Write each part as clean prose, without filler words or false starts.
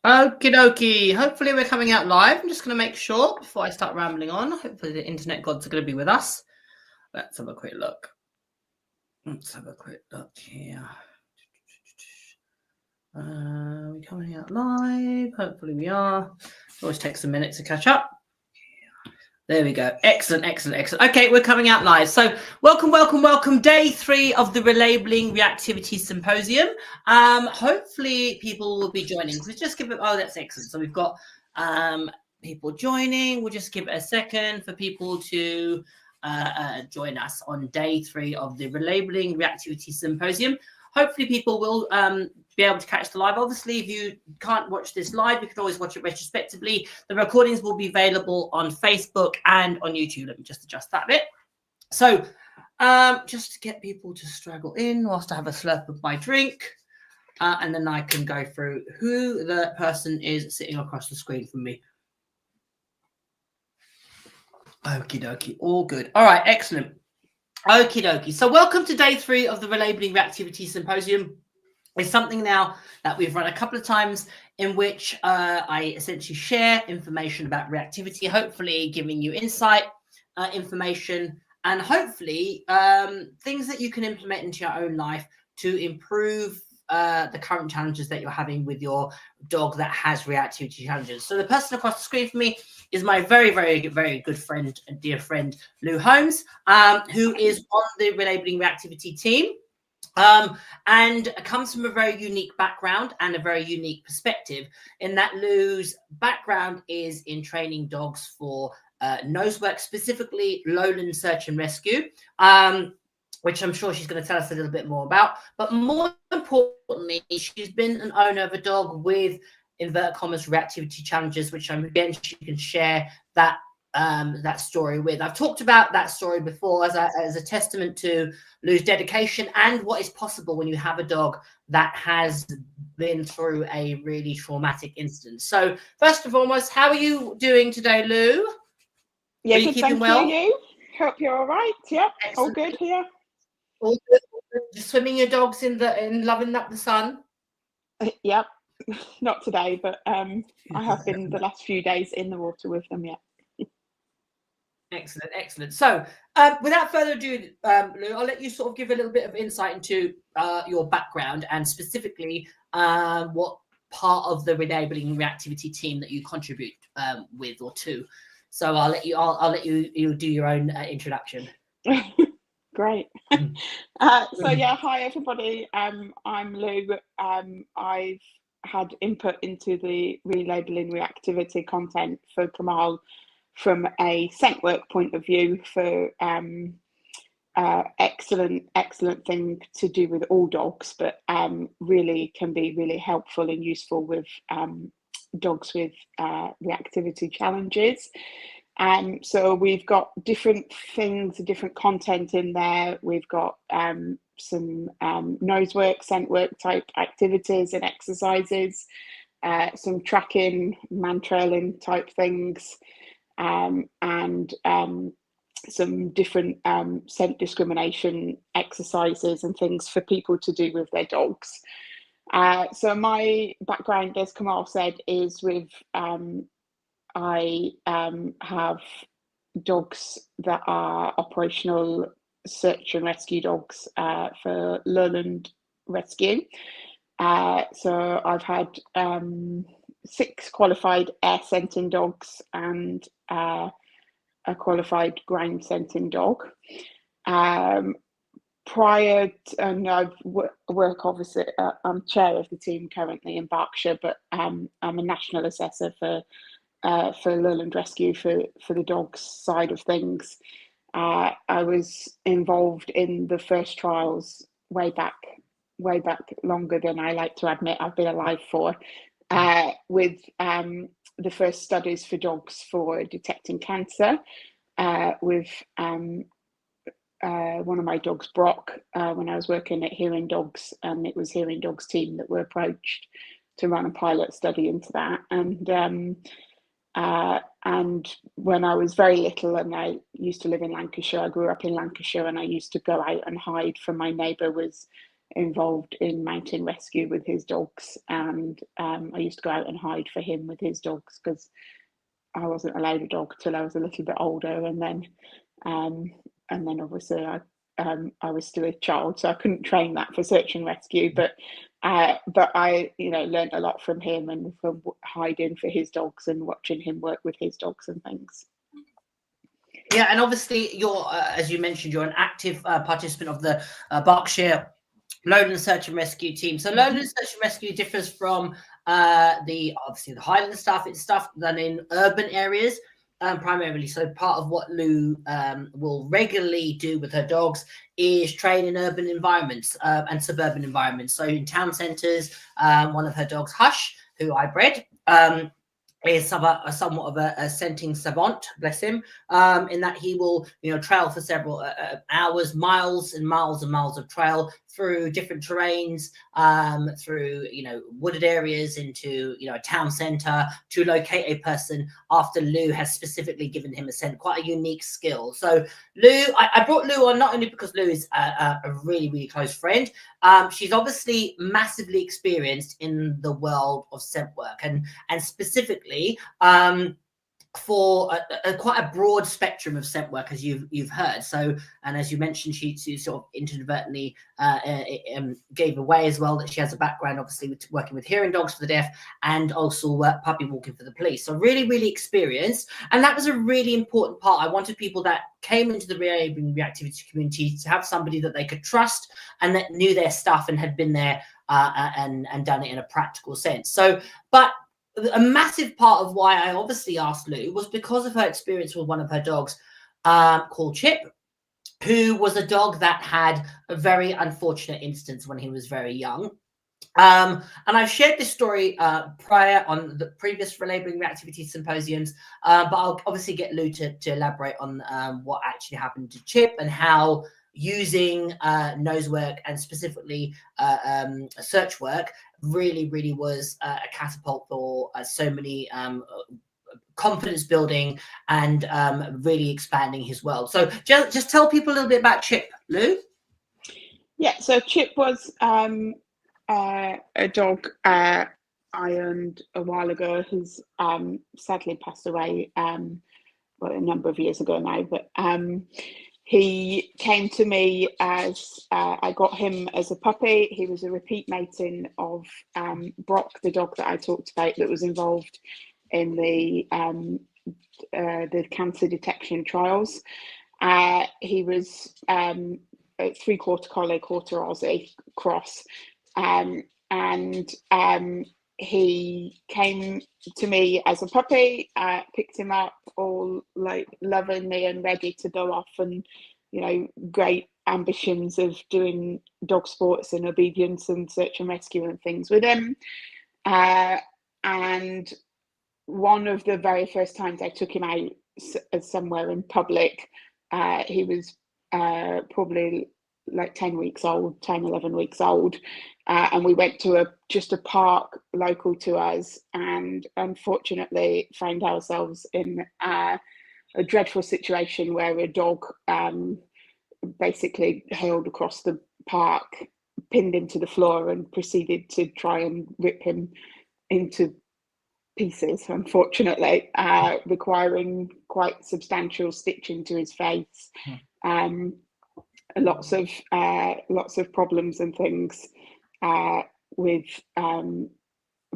Okie dokie. Hopefully we're coming out live. I'm just going to make sure before I start rambling on. Hopefully the internet gods are going to be with us. Let's have a quick look. Let's have a quick look here. Are we coming out live? Hopefully we are. Always takes a minute to catch up. There we go. Excellent, excellent, excellent. Okay, we're coming out live. So welcome. Day 3 of the Relabelling Reactivity Symposium. Hopefully people will be joining. So just give it, oh, that's excellent. So we've got people joining. We'll just give it a second for people to join us on day 3 of the Relabelling Reactivity Symposium. Hopefully people will be able to catch the live. Obviously, if you can't watch this live, you can always watch it retrospectively. The recordings will be available on Facebook and on YouTube. Let me just adjust that bit. So just to get people to straggle in whilst I have a slurp of my drink, and then I can go through who the person is sitting across the screen from me. Okie dokie, all good. All right, excellent. Okie dokie. So welcome to day 3 of the Relabelling Reactivity Symposium. It's something now that we've run a couple of times in which I essentially share information about reactivity, hopefully giving you insight, information, and hopefully things that you can implement into your own life to improve the current challenges that you're having with your dog that has reactivity challenges. So the person across the screen for me is my very good friend and dear friend, Lou Holmes, who is on the Relabelling Reactivity team. And comes from a very unique background and a very unique perspective in that Lou's background is in training dogs for nose work, specifically lowland search and rescue, which I'm sure she's going to tell us a little bit more about. But more importantly, she's been an owner of a dog with inverted commas reactivity challenges, which again she can share that story with. I've talked about that story before as a testament to Lou's dedication and what is possible when you have a dog that has been through a really traumatic incident. So first and foremost, how are you doing today, Lou? Yeah, good, thank you. Hope you're all right. Yep, all good here. All good. Just swimming your dogs in loving up the sun. Yep, not today, but I have been the last few days in the water with them. Yeah. Excellent. So without further ado, Lou, I'll let you sort of give a little bit of insight into your background and specifically what part of the Relabelling Reactivity team that you contribute with or to. So I'll let you do your own introduction. Great. So yeah, hi everybody. I'm Lou. I've had input into the Relabelling Reactivity content for Kamal from a scent work point of view for excellent thing to do with all dogs, but really can be really helpful and useful with dogs with reactivity challenges. So we've got different things, different content in there. We've got some nose work, scent work type activities and exercises, some tracking, man trailing type things, and some different scent discrimination exercises and things for people to do with their dogs. So my background, as Kamal said, is with I have dogs that are operational search and rescue dogs for lowland rescue. So I've had 6 qualified air scenting dogs and a qualified ground scenting dog. Prior to, and I work obviously, I'm chair of the team currently in Berkshire, but I'm a national assessor for lowland rescue for the dogs side of things. I was involved in the first trials way back longer than I like to admit I've been alive for, with the first studies for dogs for detecting cancer, with one of my dogs, Brock, when I was working at Hearing Dogs, and it was Hearing Dogs team that were approached to run a pilot study into that. And when I was very little, and I used to live in Lancashire, I grew up in Lancashire, and I used to go out and hide from my neighbour was involved in mountain rescue with his dogs, and I used to go out and hide for him with his dogs because I wasn't allowed a dog till I was a little bit older, and then obviously I was still a child, so I couldn't train that for search and rescue. But I, learned a lot from him and from hiding for his dogs and watching him work with his dogs and things. Yeah, and obviously you're, as you mentioned, you're an active participant of the Berkshire Lowland Search and Rescue team. So Lowland Search and Rescue differs from the Highland stuff. It's stuff done in urban areas primarily. So part of what Lou will regularly do with her dogs is train in urban environments and suburban environments. So in town centres, one of her dogs, Hush, who I bred, is somewhat of a scenting savant, bless him, in that he will, trail for several hours, miles and miles and miles of trail through different terrains, through, wooded areas into, a town centre to locate a person after Lou has specifically given him a scent, quite a unique skill. So Lou, I brought Lou on not only because Lou is a really, really close friend. She's obviously massively experienced in the world of scent work and specifically for quite a broad spectrum of scent work, as you've heard. So, and as you mentioned, she sort of inadvertently gave away as well that she has a background, obviously, with working with hearing dogs for the deaf and also puppy walking for the police. So really, really experienced. And that was a really important part. I wanted people that came into the Relabelling Reactivity community to have somebody that they could trust and that knew their stuff and had been there and done it in a practical sense. So, but a massive part of why I obviously asked Lou was because of her experience with one of her dogs called Chip, who was a dog that had a very unfortunate instance when he was very young. And I've shared this story prior on the previous Relabelling Reactivity Symposiums, but I'll obviously get Lou to elaborate on what actually happened to Chip and how using nose work and specifically search work really, really was a catapult for so many confidence building and really expanding his world. So just tell people a little bit about Chip, Lou. Yeah, so Chip was a dog I owned a while ago who's sadly passed away a number of years ago now, but he came to me as I got him as a puppy. He was a repeat mating of Brock, the dog that I talked about that was involved in the cancer detection trials. He was a 3/4 collie, 1/4 Aussie cross, and he came to me as a puppy, picked him up all like lovingly and ready to go off and, great ambitions of doing dog sports and obedience and search and rescue and things with him. And one of the very first times I took him out somewhere in public, he was probably like 10 weeks old, 10, 11 weeks old. And we went to just a park local to us and unfortunately found ourselves in a dreadful situation where a dog basically hurled across the park, pinned him to the floor and proceeded to try and rip him into pieces, unfortunately, requiring quite substantial stitching to his face. Lots of problems and things with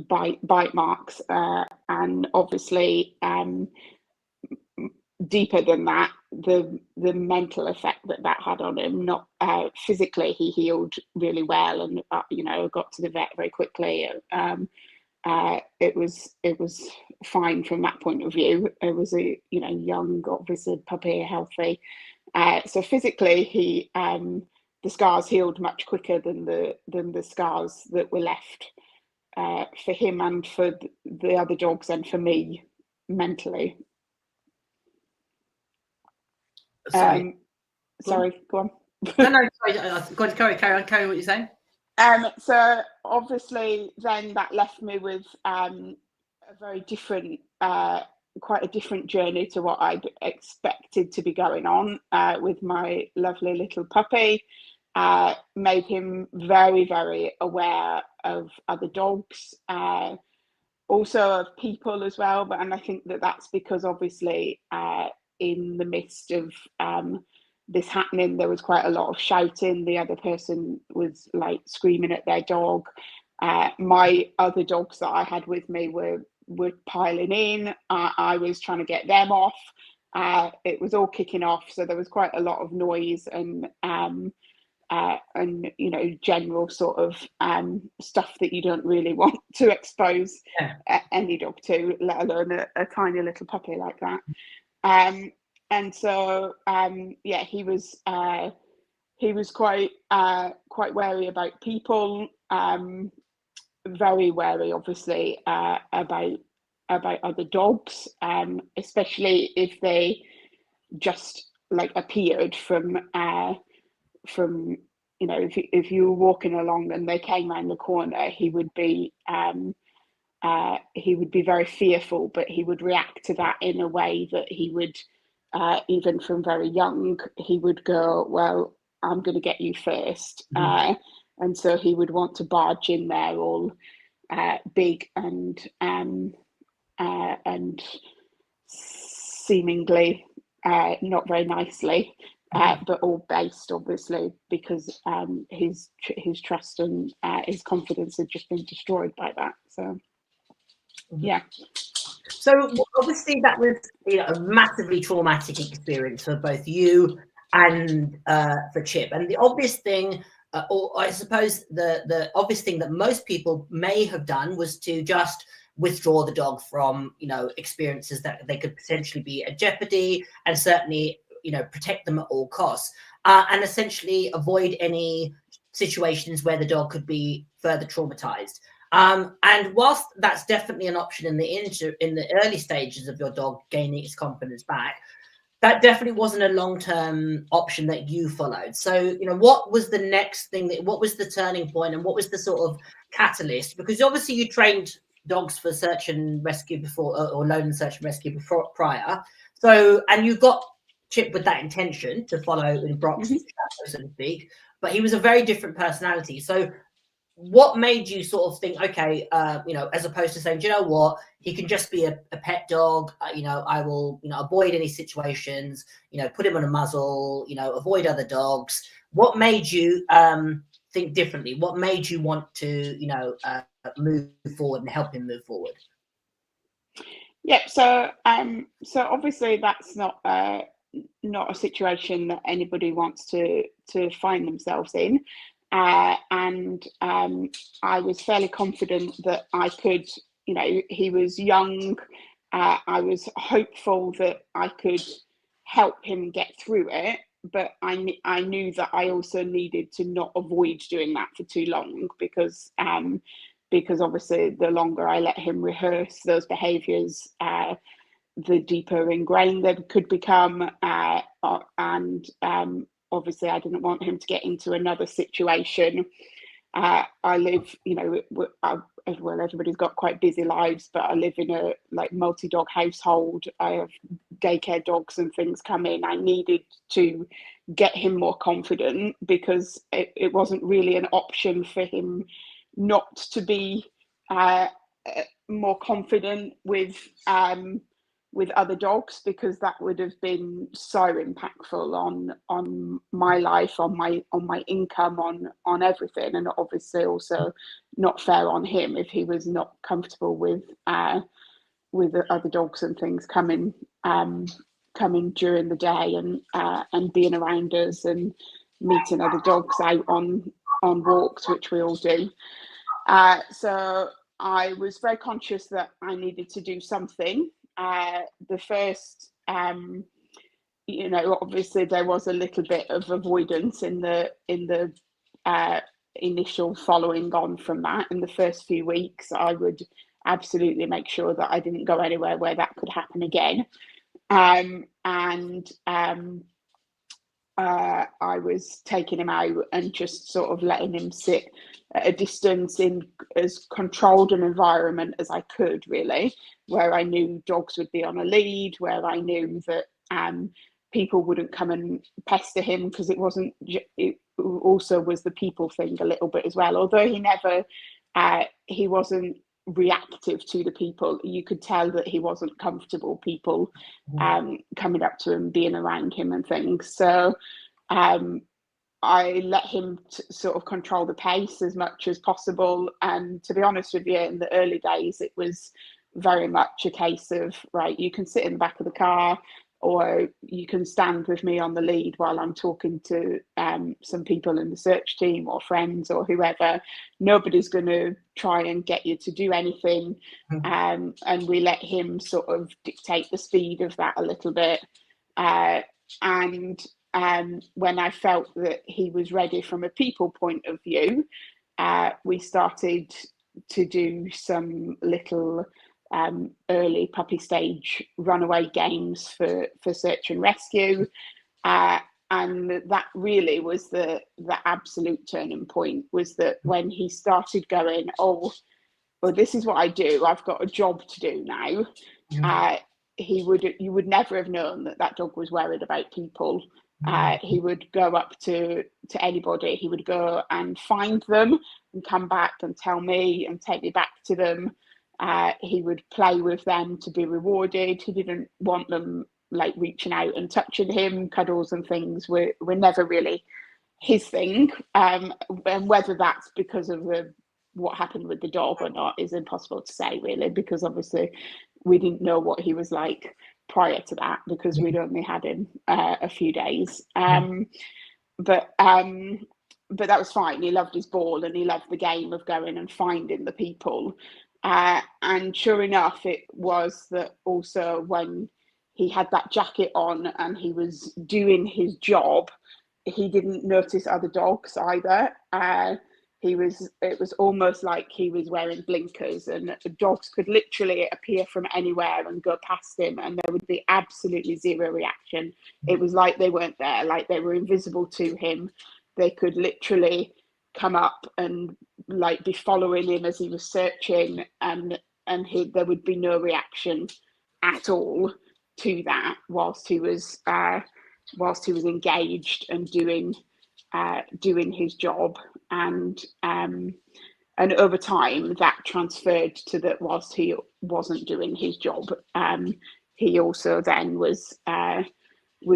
bite marks, and obviously deeper than that, the mental effect that had on him. Not physically, he healed really well, and got to the vet very quickly. It was fine from that point of view. It was a young, obviously puppy, healthy. So physically, he the scars healed much quicker than the scars that were left for him and for the other dogs and for me mentally. Sorry, go on. No, sorry. Carry on what you're saying. So obviously, then that left me with a very different, quite a different journey to what I'd expected to be going on with my lovely little puppy. made him very, very aware of other dogs, also of people as well. And I think that that's because obviously in the midst of this happening, there was quite a lot of shouting. The other person was like screaming at their dog. My other dogs that I had with me were piling in. I was trying to get them off. It was all kicking off, so there was quite a lot of noise and you know, general sort of stuff that you don't really want to expose any dog to, let alone a tiny little puppy like that. And so yeah, he was quite wary about people, very wary, obviously, about other dogs, especially if they just like appeared from you know, if you were walking along and they came around the corner, he would be very fearful, but he would react to that in a way that he would, even from very young, he would go, well, I'm going to get you first. And so he would want to barge in there all big and seemingly not very nicely, but all based obviously because his trust and his confidence had just been destroyed by that. So yeah. So obviously that was, you know, a massively traumatic experience for both you and for Chip. And the obvious thing, or I suppose the obvious thing that most people may have done was to just withdraw the dog from, you know, experiences that they could potentially be at jeopardy, and certainly, you know, protect them at all costs, and essentially avoid any situations where the dog could be further traumatized. And whilst that's definitely an option in the early stages of your dog gaining its confidence back, that definitely wasn't a long-term option that you followed. So, you know, what was the next thing what was the turning point, and what was the sort of catalyst? Because obviously you trained dogs for search and rescue before, or loan and search and rescue before, prior. So, and you got Chip with that intention to follow in Brock's shadow, so to speak, but he was a very different personality. So what made you sort of think, okay, you know, as opposed to saying, do you know what, he can just be a pet dog, you know, I will, you know, avoid any situations, you know, put him on a muzzle, you know, avoid other dogs. What made you think differently? What made you want to, you know, move forward and help him move forward? Yeah, so obviously that's not a situation that anybody wants to find themselves in. And I was fairly confident that I could, you know, he was young. I was hopeful that I could help him get through it, but I knew that I also needed to not avoid doing that for too long, because obviously the longer I let him rehearse those behaviours, the deeper ingrained they could become, and obviously I didn't want him to get into another situation. I live, you know, well, everybody's got quite busy lives, but I live in a like multi-dog household. I have daycare dogs and things come in. I needed to get him more confident, because it wasn't really an option for him not to be more confident with other dogs, because that would have been so impactful on my life, on my income, on everything, and obviously also not fair on him if he was not comfortable with the other dogs and things coming during the day, and being around us and meeting other dogs out on walks, which we all do. So I was very conscious that I needed to do something. The first, you know, obviously there was a little bit of avoidance in the initial following on from that. In the first few weeks, I would absolutely make sure that I didn't go anywhere where that could happen again. I was taking him out and just sort of letting him sit at a distance in as controlled an environment as I could, really, where I knew dogs would be on a lead, where I knew that people wouldn't come and pester him, because it also was the people thing a little bit as well. Although he wasn't reactive to the people, you could tell that he wasn't comfortable people coming up to him, being around him and things. So I let him sort of control the pace as much as possible. And to be honest with you, in the early days, it was very much a case of, right, you can sit in the back of the car, or you can stand with me on the lead while I'm talking to some people in the search team or friends or whoever. Nobody's going to try and get you to do anything. And we let him sort of dictate the speed of that a little bit. And when I felt that he was ready from a people point of view, we started to do some little early puppy stage runaway games for search and rescue. And that really was the absolute turning point, was that when he started going, oh, well, this is what I do, I've got a job to do now. You would never have known that dog was worried about people. He would go up to anybody. He would go and find them and come back and tell me and take me back to them. He would play with them to be rewarded. He didn't want them like reaching out and touching him. Cuddles and things were never really his thing. And whether that's because of what happened with the dog or not is impossible to say, really, because obviously we didn't know what he was like prior to that, because we'd only had him a few days. But that was fine. He loved his ball and he loved the game of going and finding the people. And sure enough, it was that also when he had that jacket on and he was doing his job, he didn't notice other dogs either. It was almost like he was wearing blinkers, and dogs could literally appear from anywhere and go past him, and there would be absolutely zero reaction. It was like they weren't there, like they were invisible to him. They could literally come up and like be following him as he was searching, and there would be no reaction at all to that whilst he was engaged and doing his job. And over time that transferred to that whilst he wasn't doing his job, he also then was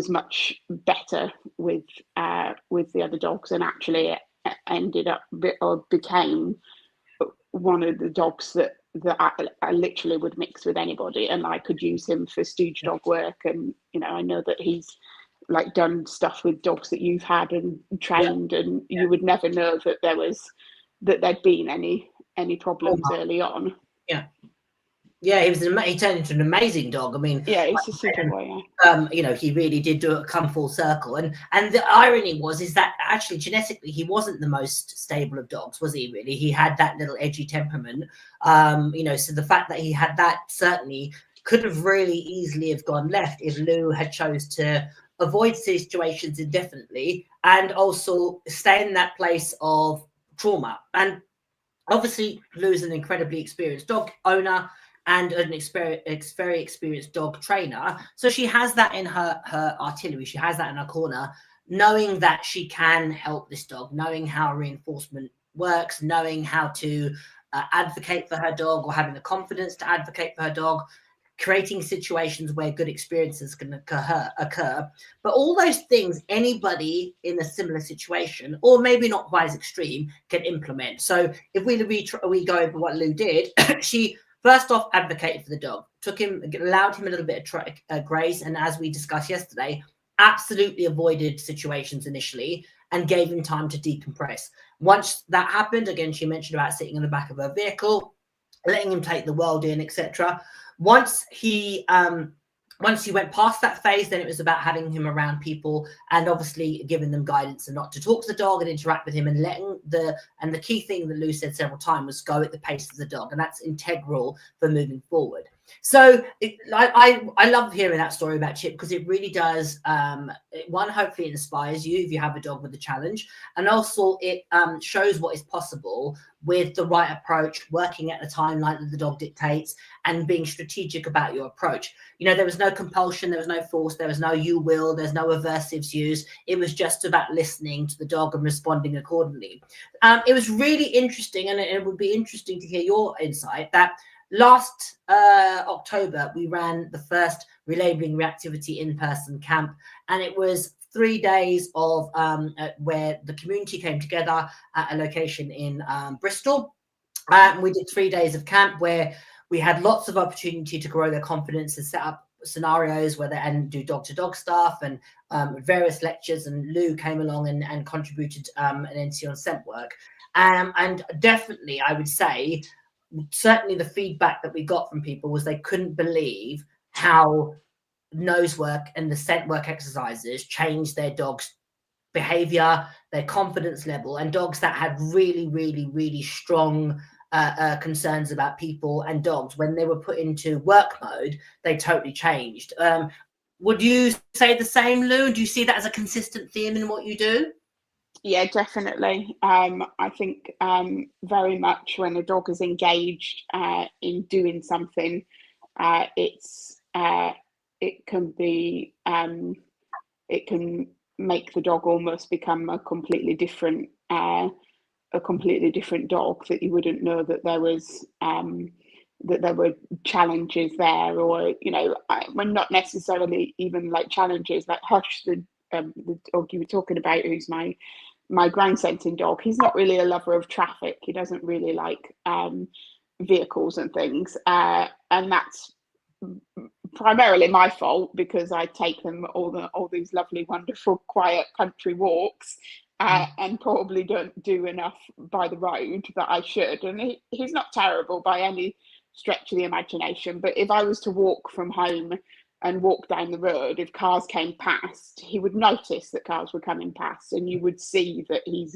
much better with the other dogs, and actually ended up or became one of the dogs that I literally would mix with anybody, and I could use him for stooge dog work. And I know that he's like done stuff with dogs that you've had and trained, and you would never know that there'd been any problems early on. He turned into an amazing dog. I mean, it's a super boy. He really did come full circle. And the irony is that actually genetically he wasn't the most stable of dogs, was he? Really, he had that little edgy temperament. So the fact that he had that certainly could have really easily have gone left if Lou had chose to avoid situations indefinitely and also stay in that place of trauma. And obviously Lou's an incredibly experienced dog owner and very experienced dog trainer, so she has that in her artillery, she has that in her corner, knowing that she can help this dog, knowing how reinforcement works, knowing how to advocate for her dog, or having the confidence to advocate for her dog, creating situations where good experiences can occur. But all those things anybody in a similar situation, or maybe not quite as extreme, can implement. So if we go over what Lou did, she first off advocated for the dog, allowed him a little bit of grace, and as we discussed yesterday, absolutely avoided situations initially and gave him time to decompress. Once that happened, again, she mentioned about sitting in the back of her vehicle, letting him take the world in, etc. Once he went past that phase, then it was about having him around people and obviously giving them guidance and not to talk to the dog and interact with him, and the key thing that Lou said several times was go at the pace of the dog, and that's integral for moving forward. So I love hearing that story about Chip, because it really does, one, hopefully it inspires you if you have a dog with a challenge, and also it shows what is possible with the right approach, working at the timeline that the dog dictates, and being strategic about your approach. You know, there was no compulsion, there was no force, there was no you will, there's no aversives used. It was just about listening to the dog and responding accordingly. It was really interesting, and it would be interesting to hear your insight that last October, we ran the first Relabelling Reactivity in-person camp, and it was 3 days of where the community came together at a location in Bristol. We did 3 days of camp where we had lots of opportunity to grow their confidence and set up scenarios where they and do dog-to-dog stuff and various lectures. And Lou came along and contributed an NC on scent work. And definitely, I would say, certainly the feedback that we got from people was they couldn't believe how nose work and the scent work exercises changed their dog's behavior, their confidence level, and dogs that had really, really, really strong concerns about people and dogs, when they were put into work mode, they totally changed. Would you say the same, Lou? Do you see that as a consistent theme in what you do? Yeah, definitely. I think very much when a dog is engaged in doing something, it can make the dog almost become a completely different dog, that you wouldn't know that there was that there were challenges there, or when not necessarily even like challenges. Like Hush, the dog you were talking about, who's my ground scenting dog, he's not really a lover of traffic. He doesn't really like vehicles and things, and that's primarily my fault, because I take them all these lovely, wonderful, quiet country walks, and probably don't do enough by the road that I should. And he's not terrible by any stretch of the imagination, but if I was to walk from home and walk down the road, if cars came past, he would notice that cars were coming past, and you would see that he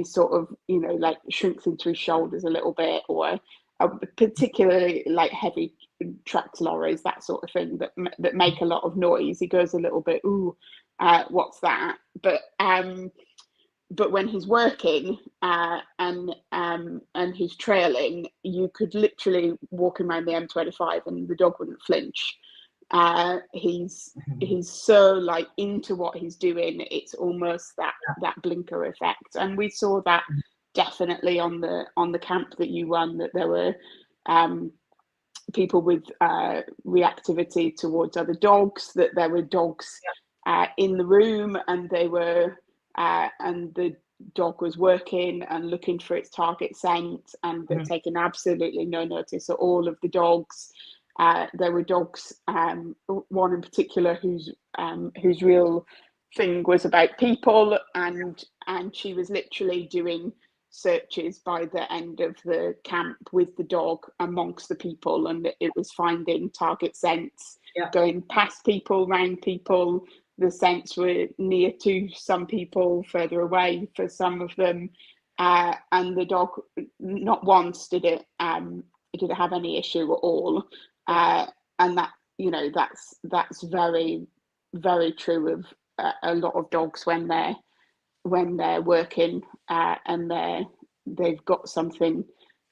sort of like shrinks into his shoulders a little bit, or particularly like heavy trucks, lorries, that sort of thing, that make a lot of noise. He goes a little bit, ooh, what's that? But when he's working and he's trailing, you could literally walk him around the M25 and the dog wouldn't flinch. He's so like into what he's doing, it's almost that blinker effect. And we saw that definitely on the camp that you run, that there were people with reactivity towards other dogs, that there were dogs in the room, and they were and the dog was working and looking for its target scent, and they're taking absolutely no notice of all of the dogs. There were dogs, one in particular whose real thing was about people, and she was literally doing searches by the end of the camp with the dog amongst the people, and it was finding target scents, going past people, round people. The scents were near to some people, further away for some of them, and the dog not once did it have any issue at all. And that that's very, very true of a lot of dogs when they're working and they've got something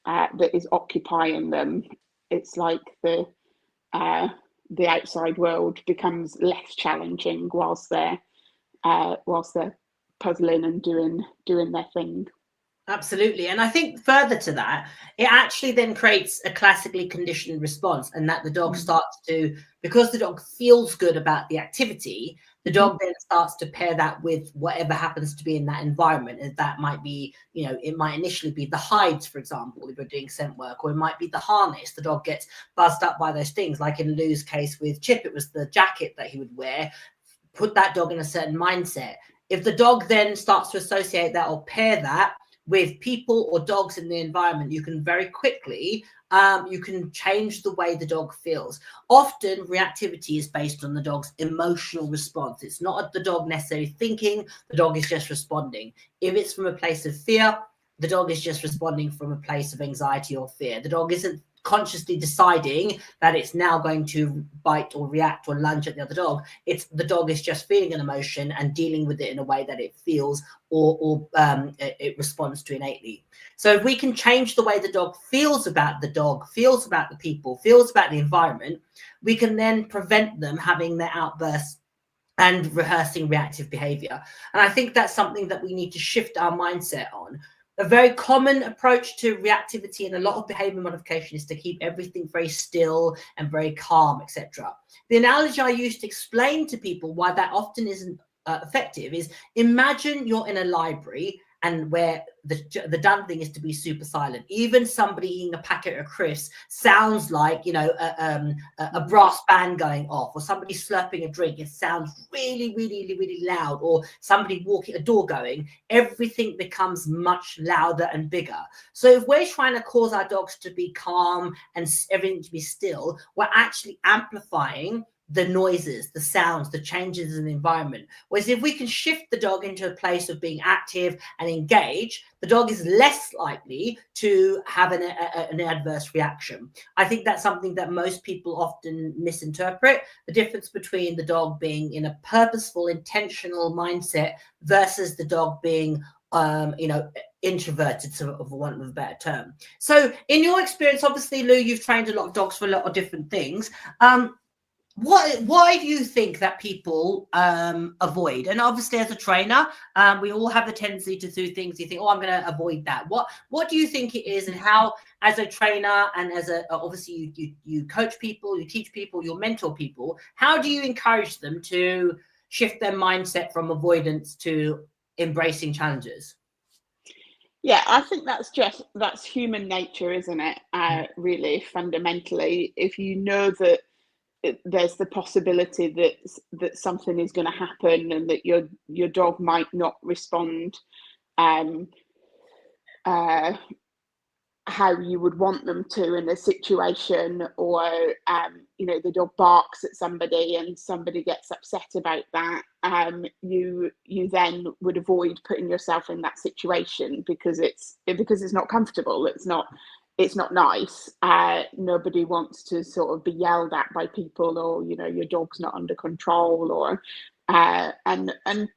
that is occupying them. It's like the outside world becomes less challenging whilst they're puzzling and doing their thing. Absolutely. And I think further to that, it actually then creates a classically conditioned response, and that the dog starts to, because the dog feels good about the activity, the dog then starts to pair that with whatever happens to be in that environment. And that might be, it might initially be the hides, for example, if you're doing scent work, or it might be the harness. The dog gets buzzed up by those things. Like in Lou's case with Chip, it was the jacket that he would wear, put that dog in a certain mindset. If the dog then starts to associate that or pair that with people or dogs in the environment, you can very quickly, you can change the way the dog feels. Often reactivity is based on the dog's emotional response. It's not the dog necessarily thinking, the dog is just responding. If it's from a place of fear, the dog is just responding from a place of anxiety or fear. The dog isn't consciously deciding that it's now going to bite or react or lunge at the other dog. It's the dog is just feeling an emotion and dealing with it in a way that it feels or it responds to innately. So if we can change the way the dog, feels about the people, feels about the environment, we can then prevent them having their outbursts and rehearsing reactive behavior. And I think that's something that we need to shift our mindset on. A very common approach to reactivity and a lot of behavior modification is to keep everything very still and very calm, etc. The analogy I use to explain to people why that often isn't effective is, imagine you're in a library and where the done thing is to be super silent. Even somebody eating a packet of crisps sounds like, you know, a brass band going off, or somebody slurping a drink. It sounds really, really, really loud. Or somebody walking, a door going. Everything becomes much louder and bigger. So if we're trying to cause our dogs to be calm and everything to be still, we're actually amplifying the noises, the sounds, the changes in the environment. Whereas if we can shift the dog into a place of being active and engaged, the dog is less likely to have an adverse reaction. I think that's something that most people often misinterpret, the difference between the dog being in a purposeful, intentional mindset versus the dog being introverted, for want of a better term. So in your experience, obviously, Lou, you've trained a lot of dogs for a lot of different things. Why do you think that people avoid? And obviously, as a trainer, we all have the tendency to do things. You think, oh, I'm going to avoid that. What do you think it is, and how, as a trainer and as obviously you coach people, you teach people, you mentor people. How do you encourage them to shift their mindset from avoidance to embracing challenges? Yeah, I think that's human nature, isn't it? Really, fundamentally, if you know that there's the possibility that something is going to happen and that your dog might not respond how you would want them to in a situation, or the dog barks at somebody and somebody gets upset about that, you then would avoid putting yourself in that situation because it's not comfortable. It's not nice. Nobody wants to sort of be yelled at by people, or your dog's not under control, or and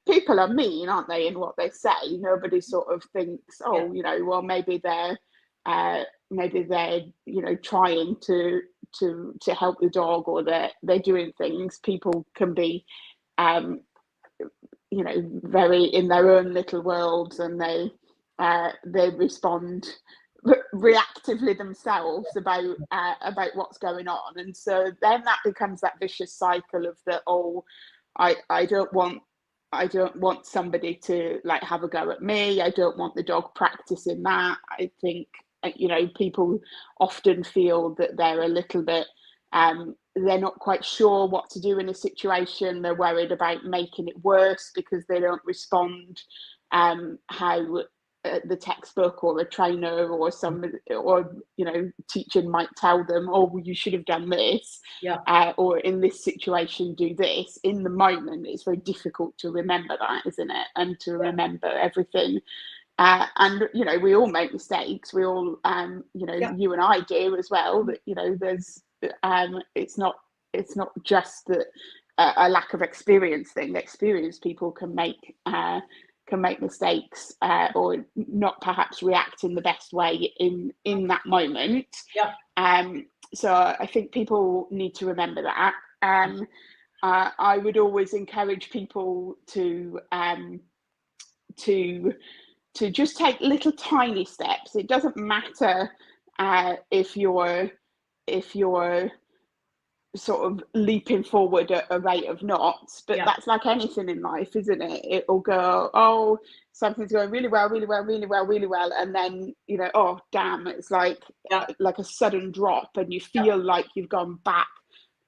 people are mean, aren't they, in what they say. Nobody sort of thinks, oh, well, maybe they're trying to help the dog, or they're doing things. People can be very in their own little worlds, and they respond reactively themselves about what's going on. And so then that becomes that vicious cycle of I don't want somebody to like have a go at me. I don't want the dog practicing that. I think people often feel that they're a little bit they're not quite sure what to do in a situation. They're worried about making it worse because they don't respond how the textbook or a trainer or somebody or teacher might tell them, oh, well, you should have done this, or in this situation do this. In the moment, it's very difficult to remember that, isn't it? And to remember everything. And we all make mistakes. We all you and I do as well. That there's it's not just that a lack of experience thing. Experienced people can make mistakes, or not perhaps react in the best way in that moment. So I think people need to remember that. I would always encourage people to just take little tiny steps. It doesn't matter if you're sort of leaping forward at a rate of knots, but that's like anything in life, isn't it? It will go, oh, something's going really well, really well, really well, really well, and then oh damn, it's like a sudden drop, and you feel like you've gone back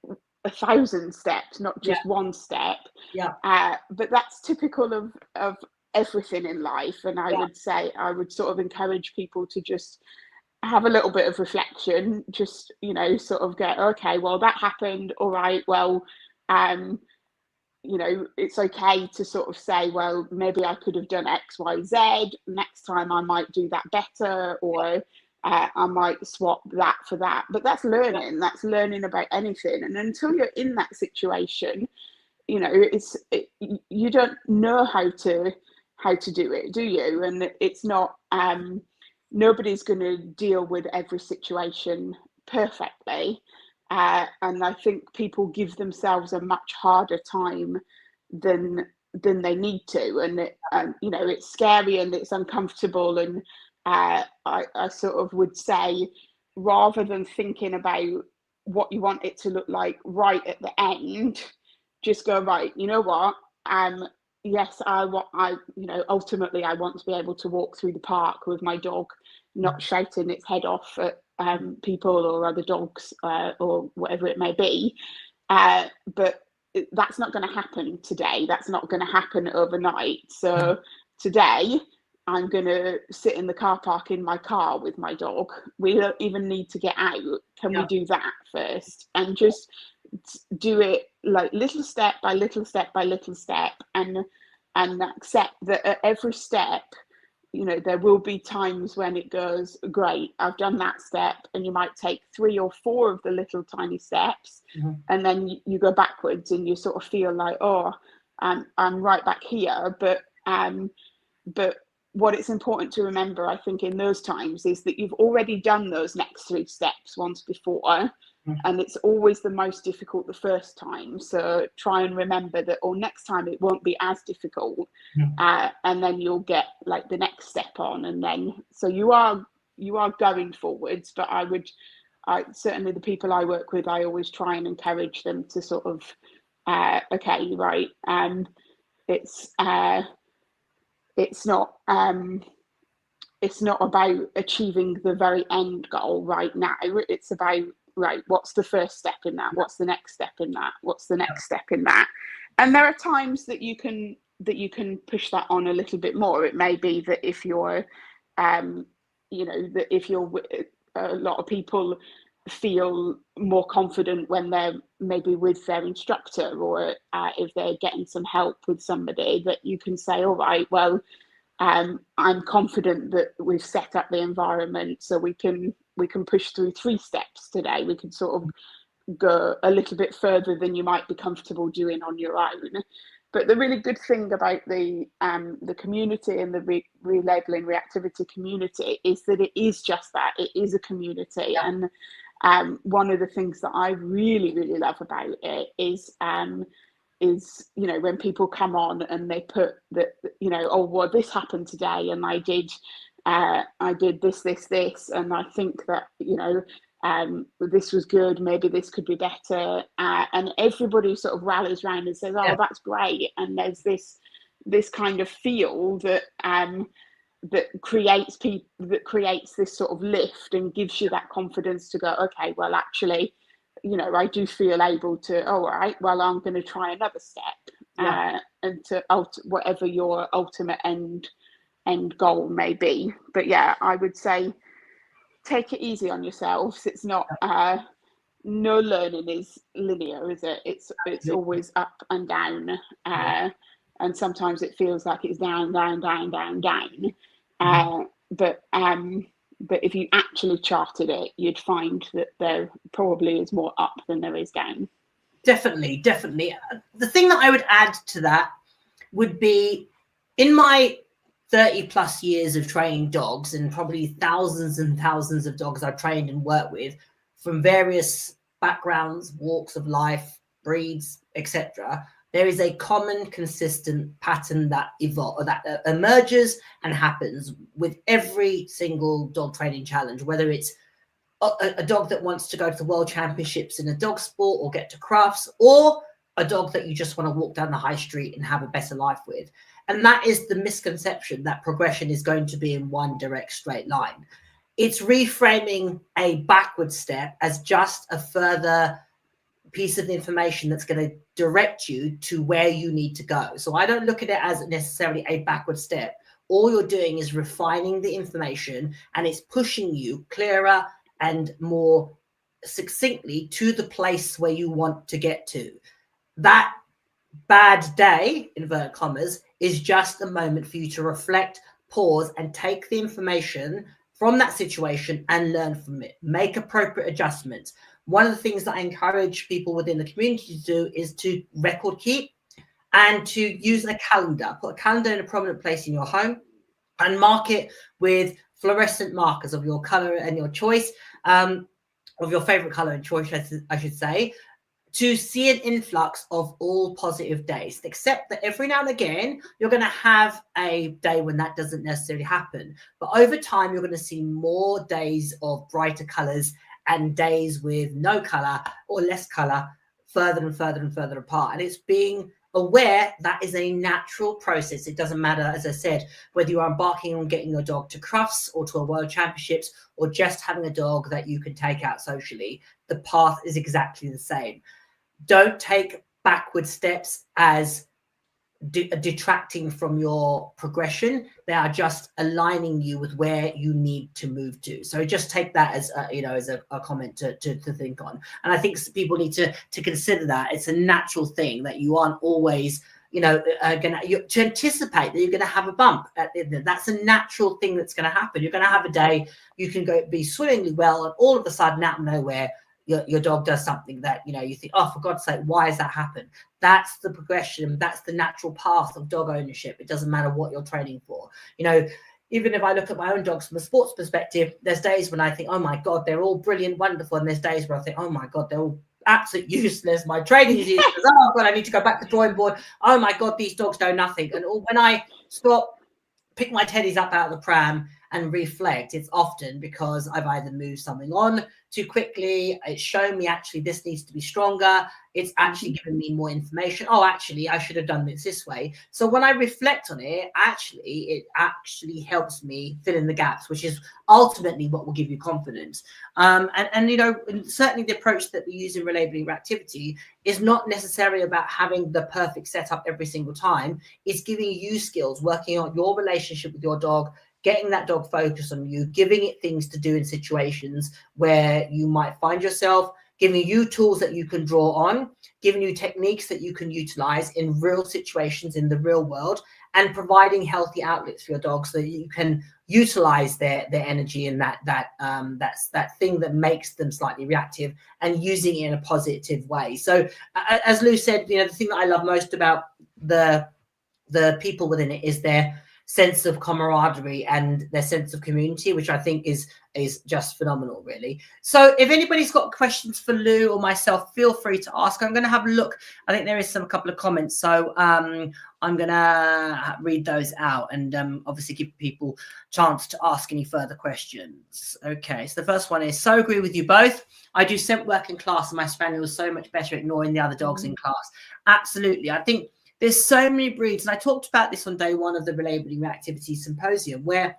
1,000 steps, not just one step. But that's typical of everything in life. And I would say, I would sort of encourage people to just have a little bit of reflection, just sort of go, okay, well, that happened, all right, well, it's okay to sort of say, well, maybe I could have done X, Y, Z, next time I might do that better, or I might swap that for that. But that's learning. That's learning about anything. And until you're in that situation, you know, you don't know how to do it, do you? And it's not, nobody's going to deal with every situation perfectly. And I think people give themselves a much harder time than they need to. And you know, it's scary and it's uncomfortable. And I sort of would say, rather than thinking about what you want it to look like right at the end, just go, right, you know what? Yes, you know, ultimately I want to be able to walk through the park with my dog, not shouting its head off at people or other dogs or whatever it may be. But that's not going to happen today. That's not going to happen overnight. So today I'm going to sit in the car park in my car with my dog. We don't even need to get out. Can we do that first? And just do it like little step by little step by little step, and accept that at every step, you know, there will be times when it goes, great, I've done that step, and you might take 3 or 4 of the little tiny steps, and then you go backwards and you sort of feel like, oh, I'm right back here. But what it's important to remember, I think, in those times is that you've already done those next 3 steps once before, and it's always the most difficult the first time. So try and remember that, or next time it won't be as difficult, and then you'll get like the next step on, and then so you are going forwards. But I certainly, the people I work with, I always try and encourage them to sort of, okay, right, it's not about achieving the very end goal right now. It's about, right, what's the first step in that? What's the next step in that? What's the next step in that? And there are times that you can push that on a little bit more. It may be that if you're, you know, that if you're, a lot of people feel more confident when they're maybe with their instructor, or if they're getting some help with somebody, that you can say, all right, well, I'm confident that we've set up the environment so we can push through 3 steps today. We can sort of go a little bit further than you might be comfortable doing on your own. But the really good thing about the community and the Relabelling Reactivity community is that it is just that. It is a community. And one of the things that I really, really love about it is, you know, when people come on and they put that, you know, oh, well, this happened today and I did this, and I think that, you know, this was good, maybe this could be better, and everybody sort of rallies around and says, oh, that's great. And there's this kind of feel that that creates this sort of lift and gives you that confidence to go, okay, well, actually, you know, I do feel able to, all right, well, I'm going to try another step, and to whatever your ultimate end goal may be. But yeah, I would say take it easy on yourselves. It's not, no learning is linear, is it? It's always up and down, and sometimes it feels like it's down. But if you actually charted it, you'd find that there probably is more up than there is down. Definitely. The thing that I would add to that would be, in my 30 plus years of training dogs, and probably thousands and thousands of dogs I've trained and worked with from various backgrounds, walks of life, breeds, etc., there is a common, consistent pattern that emerges and happens with every single dog training challenge, whether it's a dog that wants to go to the World Championships in a dog sport or get to crafts, or a dog that you just want to walk down the high street and have a better life with. And that is the misconception that progression is going to be in one direct straight line. It's reframing a backward step as just a further piece of information that's going to direct you to where you need to go. So I don't look at it as necessarily a backward step. All you're doing is refining the information, and it's pushing you clearer and more succinctly to the place where you want to get to. That bad day, inverted commas, is just a moment for you to reflect, pause, and take the information from that situation and learn from it. Make appropriate adjustments. One of the things that I encourage people within the community to do is to record keep and to use a calendar. Put a calendar in a prominent place in your home and mark it with fluorescent markers of your color and your choice, of your favorite color and choice, I should say, to see an influx of all positive days. Except that every now and again, you're going to have a day when that doesn't necessarily happen. But over time, you're going to see more days of brighter colors and days with no color or less color, further and further and further apart. And it's being aware that is a natural process. It doesn't matter, as I said, whether you are embarking on getting your dog to Crufts or to a World Championships or just having a dog that you can take out socially, the path is exactly the same. Don't take backward steps as detracting from your progression. They are just aligning you with where you need to move to. So just take that as a comment to think on. And I think people need to consider that it's a natural thing, that you aren't always to anticipate that you're going to have a bump. That's a natural thing that's going to happen. You're going to have a day, you can be swimmingly well, and all of a sudden, out of nowhere, your dog does something that you think, oh, for God's sake, why has that happened? That's the progression. That's the natural path of dog ownership. It doesn't matter what you're training for. Even if I look at my own dogs from a sports perspective, there's days when I think, oh my God, they're all brilliant, wonderful, and there's days where I think, oh my God, they're all absolute useless. My training is useless. Oh God, I need to go back to the drawing board. Oh my God, these dogs know nothing. And when I stop, pick my teddies up out of the pram and reflect, it's often because I've either moved something on too quickly, it's shown me actually this needs to be stronger, it's actually given me more information. Oh, actually, I should have done this way. So when I reflect on it actually helps me fill in the gaps, which is ultimately what will give you confidence. And certainly the approach that we use in Relabelling Reactivity is not necessarily about having the perfect setup every single time. It's giving you skills, working on your relationship with your dog, getting that dog focused on you, giving it things to do in situations where you might find yourself, giving you tools that you can draw on, giving you techniques that you can utilize in real situations in the real world, and providing healthy outlets for your dog so that you can utilize their energy and that thing that makes them slightly reactive, and using it in a positive way. So as Lou said, the thing that I love most about the people within it is their sense of camaraderie and their sense of community, which I think is just phenomenal, really. So if anybody's got questions for Lou or myself, feel free to ask. I'm going to have a look. I think there is a couple of comments, so I'm going to read those out and obviously give people a chance to ask any further questions. Okay, so the first one is, so agree with you both. I do scent work in class and my spaniel is so much better at ignoring the other dogs in class. Absolutely. I think there's so many breeds, and I talked about this on day one of the Relabelling Reactivity Symposium, where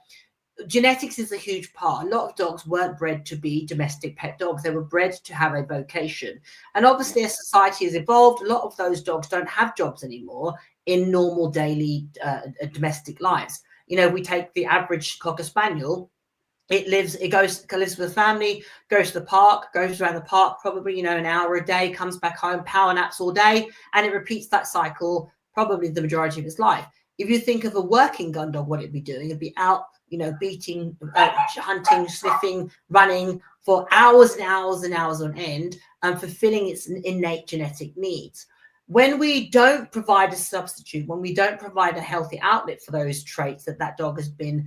genetics is a huge part. A lot of dogs weren't bred to be domestic pet dogs. They were bred to have a vocation. And obviously, as society has evolved, a lot of those dogs don't have jobs anymore in normal daily domestic lives. We take the average Cocker Spaniel. It lives with a family, goes to the park, goes around the park probably, an hour a day, comes back home, power naps all day, and it repeats that cycle probably the majority of its life. If you think of a working gun dog, what it'd be doing, it'd be out, beating, hunting, sniffing, running for hours and hours and hours on end, and fulfilling its innate genetic needs. When we don't provide a substitute, when we don't provide a healthy outlet for those traits that dog has been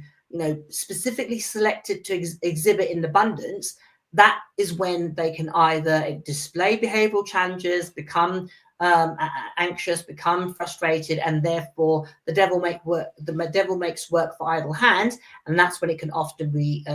specifically selected to exhibit in abundance, that is when they can either display behavioral challenges, become anxious, become frustrated, and therefore the devil makes work for idle hands, and that's when it can often be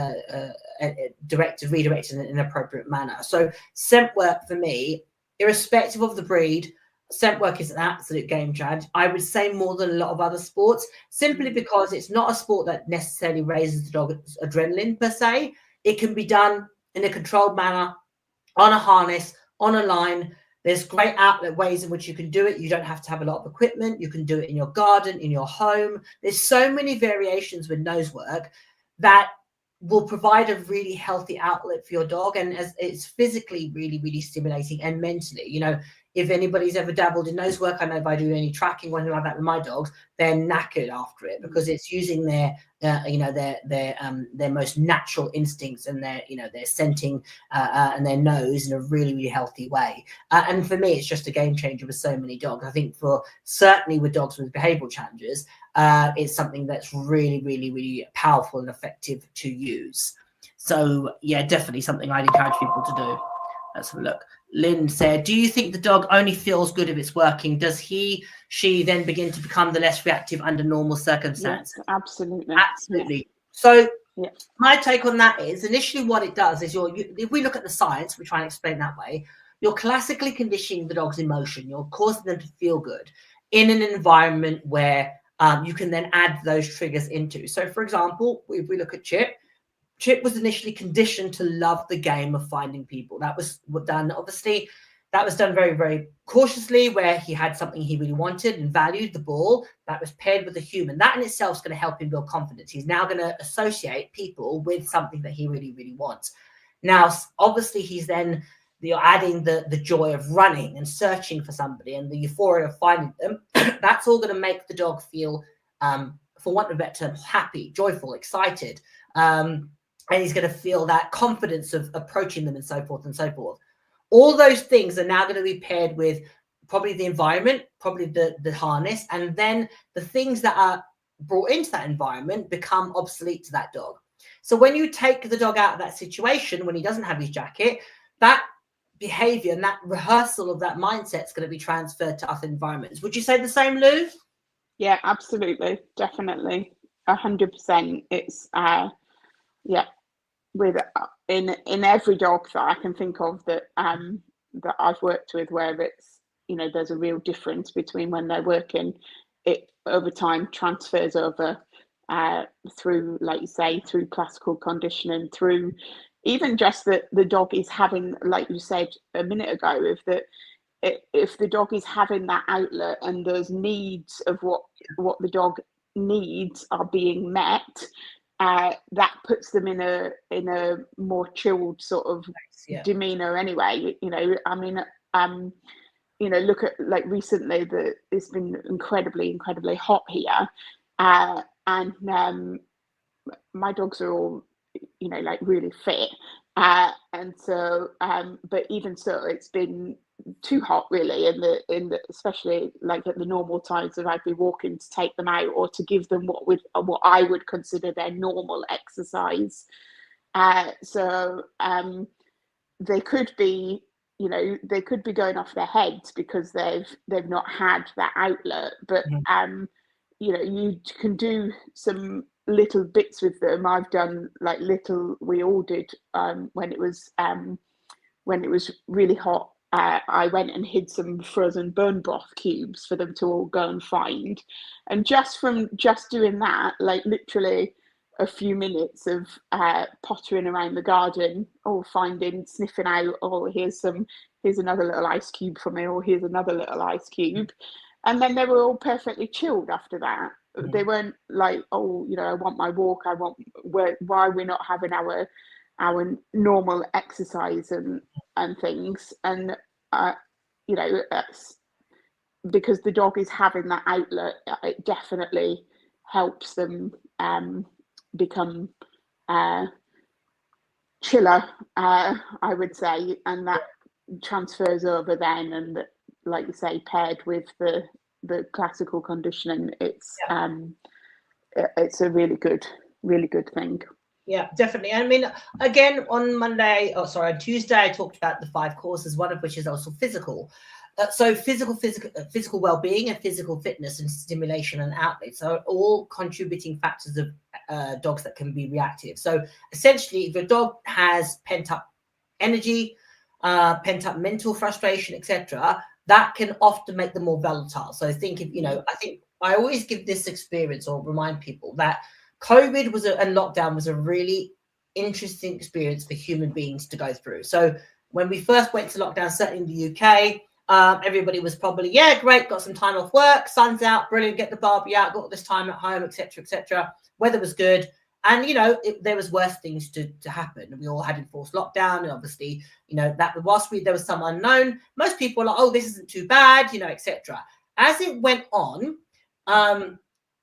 redirected in an inappropriate manner. So scent work for me, irrespective of the breed, scent work is an absolute game changer. I would say more than a lot of other sports, simply because it's not a sport that necessarily raises the dog's adrenaline per se. It can be done in a controlled manner, on a harness, on a line. There's great outlet ways in which you can do it. You don't have to have a lot of equipment. You can do it in your garden, in your home. There's so many variations with nose work that will provide a really healthy outlet for your dog, and as it's physically really, really stimulating, and mentally, if anybody's ever dabbled in nose work, I know if I do any tracking or anything like that with my dogs, they're knackered after it because it's using their their most natural instincts and their their scenting and their nose in a really, really healthy way. And for me, it's just a game changer with so many dogs. I think for certainly with dogs with behavioral challenges, it's something that's really, really, really powerful and effective to use. So yeah, definitely something I'd encourage people to do. Let's have a look. Lynn said, do you think the dog only feels good if it's working? Does she then begin to become the less reactive under normal circumstances? Yes, absolutely. Absolutely. Yeah. So yeah. My take on that is initially what it does is if we look at the science, we try and explain that way, you're classically conditioning the dog's emotion. You're causing them to feel good in an environment where you can then add those triggers into. So for example, if we look at Chip was initially conditioned to love the game of finding people. That was done, obviously, that was done very, very cautiously, where he had something he really wanted and valued, the ball, that was paired with a human. That in itself is going to help him build confidence. He's now going to associate people with something that he really, really wants. Now, obviously, he's then you're adding the joy of running and searching for somebody and the euphoria of finding them. That's all going to make the dog feel, for want of a better term, happy, joyful, excited. And he's going to feel that confidence of approaching them and so forth and so forth. All those things are now going to be paired with probably the environment, probably the harness, and then the things that are brought into that environment become obsolete to that dog. So when you take the dog out of that situation, when he doesn't have his jacket, that behavior and that rehearsal of that mindset is going to be transferred to other environments. Would you say the same, Lou? Yeah, absolutely. Definitely. 100%. It's, yeah, with in every dog that I can think of that that I've worked with, where it's there's a real difference between when they're working, it over time transfers over through, like you say, through classical conditioning, through even just that the dog is having, like you said a minute ago, if the dog is having that outlet and those needs of what the dog needs are being met, that puts them in a more chilled sort of demeanor anyway. I mean, look at, like, recently it's been incredibly hot here, and my dogs are all like really fit, and so but even so, it's been too hot really in the especially like at the normal times that I'd be walking to take them out or to give them what I would consider their normal exercise. So they could be they could be going off their heads because they've not had that outlet, but you can do some little bits with them. I've done like we all did when it was really hot. I went and hid some frozen bone broth cubes for them to all go and find. And just from doing that, like literally a few minutes of pottering around the garden, or sniffing out, oh, here's another little ice cube for me, or here's another little ice cube. And then they were all perfectly chilled after that. They weren't like, oh, I want my walk. Why we're not having our normal exercise and things. And that's because the dog is having that outlet. It definitely helps them become chiller, I would say, and that transfers over then, and like you say, paired with the classical conditioning, it's a really good thing. Yeah, definitely. I mean, again, on Tuesday, I talked about the 5 causes, one of which is also physical. So physical well-being and physical fitness and stimulation and outlets are all contributing factors of dogs that can be reactive. So essentially, if your dog has pent-up energy, pent-up mental frustration, etc., that can often make them more volatile. So I think I always give this experience or remind people that COVID and lockdown was a really interesting experience for human beings to go through. So when we first went to lockdown, certainly in the UK, everybody was probably, yeah, great, got some time off work, sun's out, brilliant, get the Barbie out, got all this time at home, etc., etc. Weather was good. And, you know, there was worse things to happen. We all had enforced lockdown. And obviously, you know, that whilst there was some unknown, most people were like, oh, this isn't too bad, you know, etc. As it went on,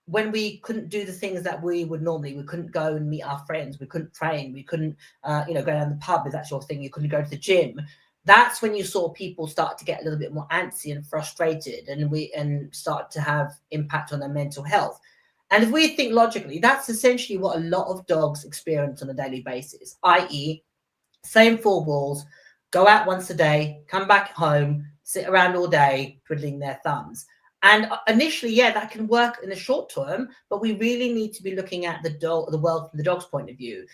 when we couldn't do the things that we would normally, we couldn't go and meet our friends, we couldn't train, we couldn't, you know, go down the pub, if that's your thing, you couldn't go to the gym. That's when you saw people start to get a little bit more antsy and frustrated, and start to have impact on their mental health. And if we think logically, that's essentially what a lot of dogs experience on a daily basis, i.e., same four walls, go out once a day, come back home, sit around all day, twiddling their thumbs. And initially, yeah, that can work in the short term, but we really need to be looking at the world from the dog's point of view,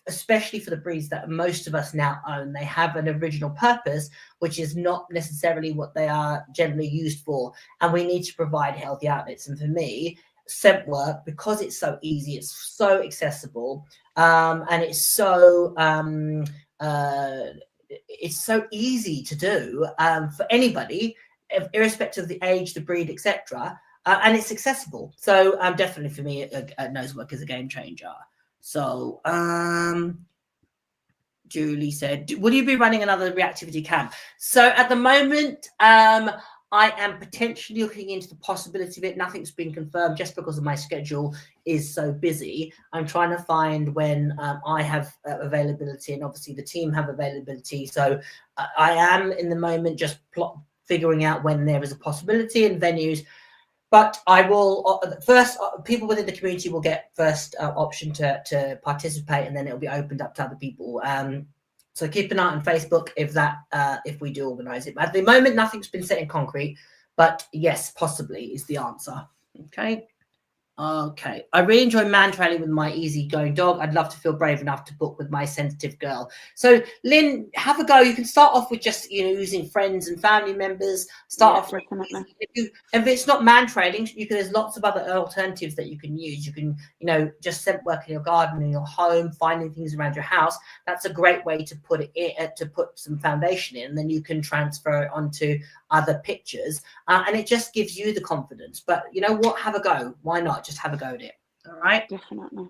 especially for the breeds that most of us now own. They have an original purpose, which is not necessarily what they are generally used for. And we need to provide healthy outlets. And for me, scent work, because it's so easy, it's so accessible, and it's so easy to do for anybody, irrespective of the age, the breed, etc. And it's accessible. So definitely for me, nose work is a game changer. So Julie said, will you be running another reactivity camp? So at the moment, I am potentially looking into the possibility of it. Nothing's been confirmed just because of my schedule is so busy. I'm trying to find when I have availability, and obviously the team have availability. So I am in the moment just figuring out when there is a possibility and venues. But I will first, people within the community will get first option to participate, and then it'll be opened up to other people. So keep an eye on Facebook if we do organise it. But at the moment, nothing's been set in concrete. But yes, possibly is the answer. Okay. Okay. I really enjoy man training with my easygoing dog. I'd love to feel brave enough to book with my sensitive girl. So Lynn, have a go. You can start off with just, you know, using friends and family members. Start off with, if it's not man training, there's lots of other alternatives that you can use. You can, you know, just scent work in your garden, in your home, finding things around your house. That's a great way to put it in, to put some foundation in, and then you can transfer it onto other pictures, and it just gives you the confidence. But you know what, have a go. Why not just have a go at it? All right, definitely.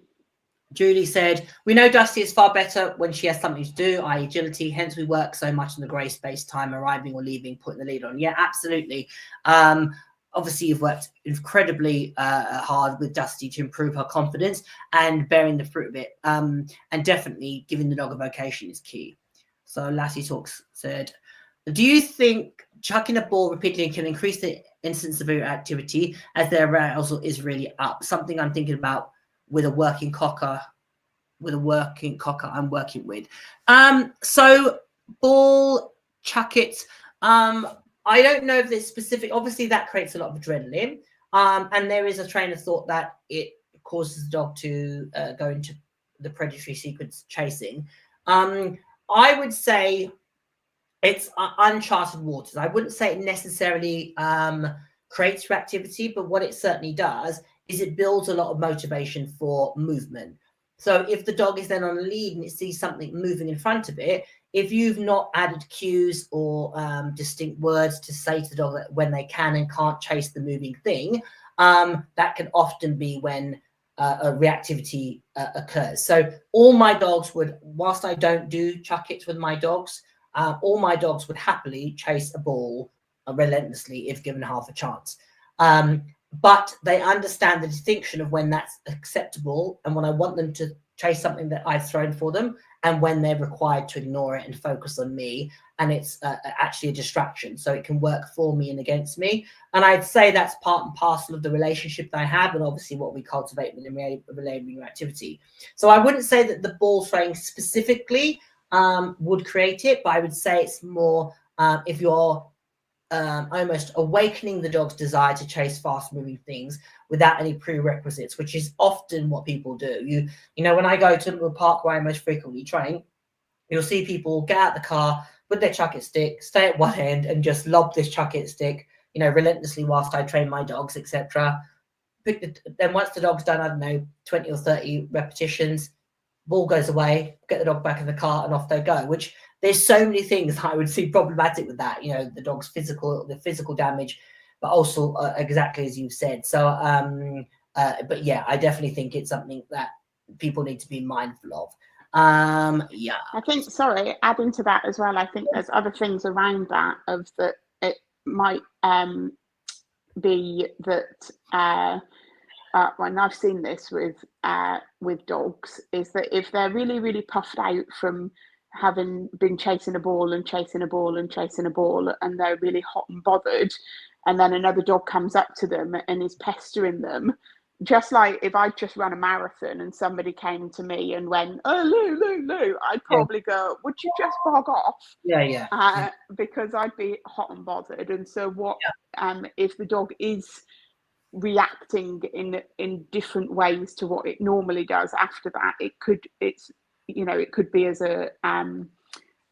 Julie said, we know Dusty is far better when she has something to do, i.e. agility, hence we work so much on the grey space time, arriving or leaving, putting the lead on. Yeah, absolutely. Obviously you've worked incredibly hard with Dusty to improve her confidence, and bearing the fruit of it, and definitely giving the dog a vocation is key. So Lassie Talks said, do you think chucking a ball repeatedly can increase the incidence of activity as their arousal is really up? Something I'm thinking about with a working cocker, I'm working with. So ball, chuck it. I don't know if there's specific, obviously that creates a lot of adrenaline. And there is a train of thought that it causes the dog to go into the predatory sequence chasing. I would say it's uncharted waters. I wouldn't say it necessarily creates reactivity, but what it certainly does is it builds a lot of motivation for movement. So if the dog is then on a lead and it sees something moving in front of it, if you've not added cues or distinct words to say to the dog that when they can and can't chase the moving thing, that can often be when a reactivity occurs. So all my dogs would, whilst I don't do chuck it with my dogs, all my dogs would happily chase a ball relentlessly if given half a chance. But they understand the distinction of when that's acceptable and when I want them to chase something that I've thrown for them, and when they're required to ignore it and focus on me, and it's actually a distraction. So it can work for me and against me. And I'd say that's part and parcel of the relationship that I have, and obviously what we cultivate within Relabelling activity. So I wouldn't say that the ball throwing specifically would create it, but I would say it's more if you're almost awakening the dog's desire to chase fast moving things without any prerequisites, which is often what people do. You know, when I go to the park where I most frequently train, you'll see people get out the car with their chuck it stick, stay at one end and just lob this chuck it stick, you know, relentlessly whilst I train my dogs, etc. Then once the dog's done, I don't know, 20 or 30 repetitions, ball goes away, get the dog back in the car and off they go, which there's so many things I would see problematic with that, you know, the dog's physical damage, but also exactly as you've said. So, but yeah, I definitely think it's something that people need to be mindful of. Yeah. I think, sorry, adding to that as well, I think there's other things around that of that it might be that when I've seen this with dogs, is that if they're really, really puffed out from having been chasing a ball and chasing a ball and chasing a ball, and they're really hot and bothered, and then another dog comes up to them and is pestering them, just like if I'd just run a marathon and somebody came to me and went, "Oh, Lou," I'd probably go, "Would you just bog off?" Yeah. Because I'd be hot and bothered. And so what if the dog is reacting in different ways to what it normally does after that? It could be as a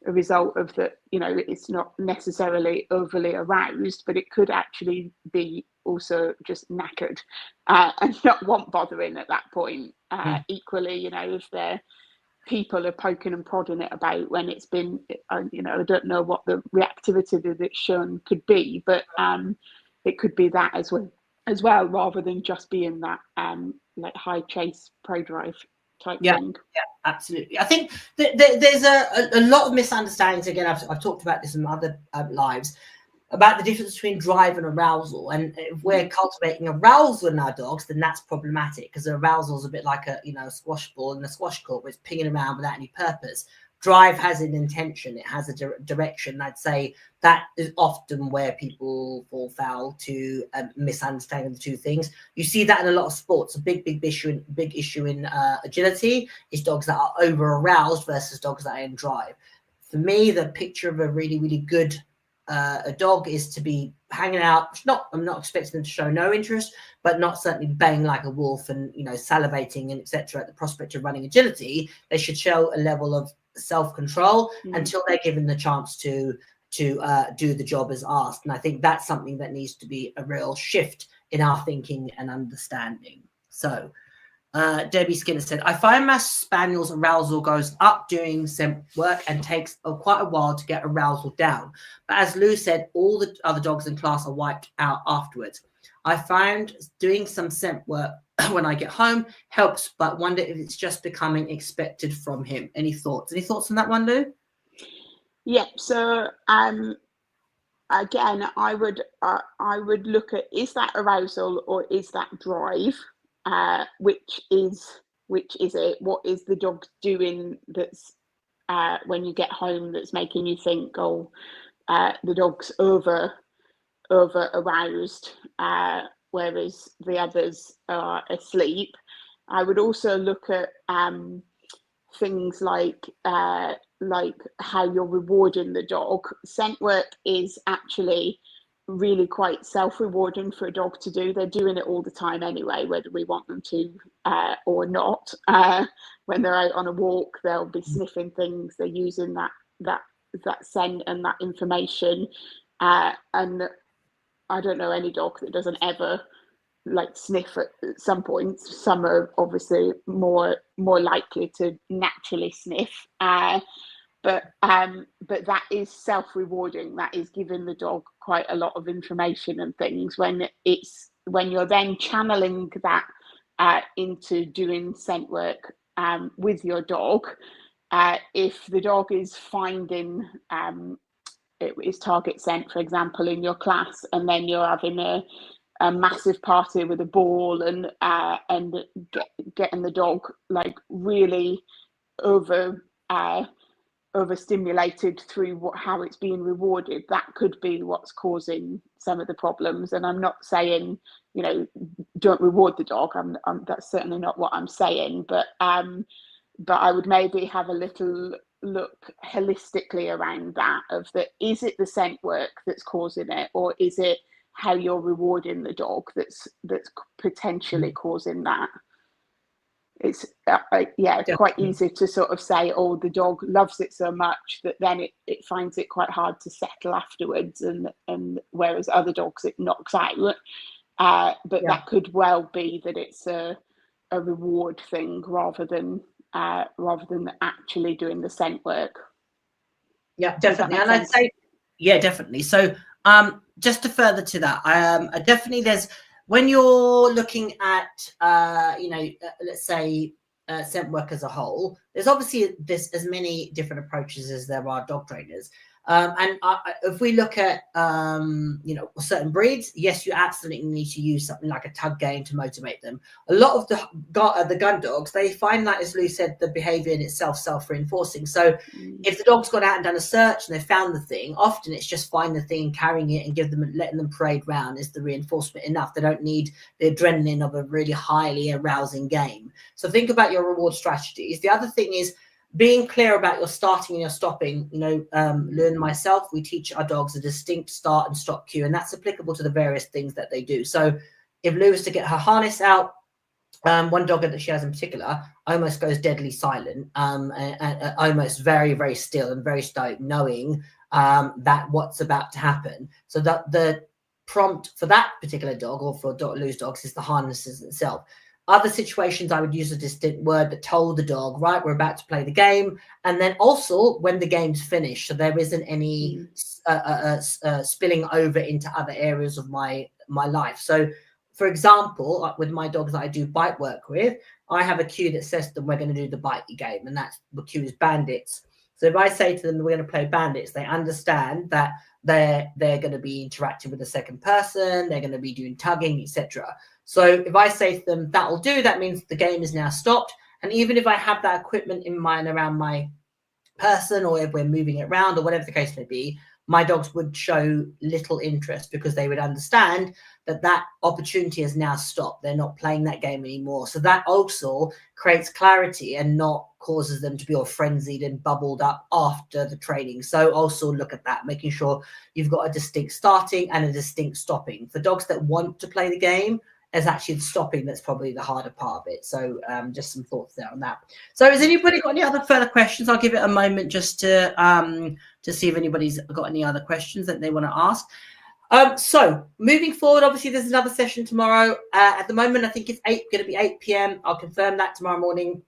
result of that, it's not necessarily overly aroused, but it could actually be also just knackered and not want bothering at that point. Equally, if they're people are poking and prodding it about when it's been, I don't know what the reactivity that it's shown could be, but it could be that as well, rather than just being that like high chase pro drive type thing. Yeah, absolutely. I think there's a lot of misunderstandings. Again, I've talked about this in other lives about the difference between drive and arousal. And if we're cultivating arousal in our dogs, then that's problematic, because arousal is a bit like a squash ball in a squash court where it's pinging around without any purpose. Drive has an intention, it has a direction. I'd say that is often where people fall foul to misunderstanding the two things. You see that in a lot of sports. A big issue in agility is dogs that are over aroused versus dogs that are in drive. For me, the picture of a really, really good a dog is to be hanging out. I'm not expecting them to show no interest, but not certainly baying like a wolf and salivating and etc. at the prospect of running agility. They should show a level of self-control until they're given the chance to do the job as asked. And I think that's something that needs to be a real shift in our thinking and understanding. So Debbie Skinner said, I find my spaniel's arousal goes up during scent work and takes quite a while to get arousal down. But as Lou said, all the other dogs in class are wiped out afterwards. I found doing some scent work when I get home helps, but wonder if it's just becoming expected from him. Any thoughts? Any thoughts on that one, Lou? Yeah. So again, I would look at, is that arousal or is that drive? Which is it? What is the dog doing that's when you get home that's making you think, oh, the dog's over aroused, whereas the others are asleep? I would also look at things like how you're rewarding the dog. Scent work is actually really quite self-rewarding for a dog to do. They're doing it all the time anyway, whether we want them to or not. When they're out on a walk, they'll be sniffing things. They're using that scent and that information. And I don't know any dog that doesn't ever sniff at some points. Some are obviously more likely to naturally sniff. But that is self-rewarding. That is giving the dog quite a lot of information and things. When you're then channeling that into doing scent work with your dog, if the dog is finding it is target scent, for example, in your class, and then you're having a massive party with a ball and getting the dog really overstimulated through how it's being rewarded, that could be what's causing some of the problems. And I'm not saying don't reward the dog. That's certainly not what I'm saying. But I would maybe have a little look holistically around that. Is it the scent work that's causing it, or is it how you're rewarding the dog that's potentially causing that? It's quite easy to sort of say, oh, the dog loves it so much that then it finds it quite hard to settle afterwards, and whereas other dogs it knocks out. But that could well be that it's a reward thing rather than actually doing the scent work. Yeah, definitely. And I'd say, definitely. So just to further to that, definitely there's, when you're looking at, let's say scent work as a whole, there's obviously as many different approaches as there are dog trainers. If we look at certain breeds, yes, you absolutely need to use something like a tug game to motivate them. A lot of the gun dogs, they find that, as Lou said, the behavior in itself self-reinforcing. So if the dog's gone out and done a search and they found the thing, often it's just find the thing, carrying it, and letting them parade around is the reinforcement enough. They don't need the adrenaline of a really highly arousing game. So think about your reward strategies. The other thing is being clear about your starting and your stopping. Lou and myself, we teach our dogs a distinct start and stop cue, and that's applicable to the various things that they do. So if Lou is to get her harness out, one dog that she has in particular almost goes deadly silent, and almost very, very still and very stoic, knowing that what's about to happen. So that the prompt for that particular dog, or for Lou's dogs, is the harnesses itself. Other situations, I would use a distinct word that told the dog, right, we're about to play the game. And then also when the game's finished, so there isn't any spilling over into other areas of my life. So, for example, with my dogs that I do bite work with, I have a cue that says to them, we're going to do the bite game. And that's the cue is bandits. So if I say to them, we're going to play bandits, they understand that they're going to be interacting with the second person, they're going to be doing tugging, etc. So if I say to them, that'll do, that means the game is now stopped. And even if I have that equipment in mind around my person, or if we're moving it around, or whatever the case may be, my dogs would show little interest, because they would understand that that opportunity has now stopped. They're not playing that game anymore. So that also creates clarity and not causes them to be all frenzied and bubbled up after the training. So also look at that, making sure you've got a distinct starting and a distinct stopping. For dogs that want to play the game, is actually the stopping that's probably the harder part of it. So just some thoughts there on that. So has anybody got any other further questions? I'll give it a moment just to see if anybody's got any other questions that they want to ask. So moving forward, obviously there's another session tomorrow. At the moment, I think it's going to be 8 p.m. I'll confirm that tomorrow morning.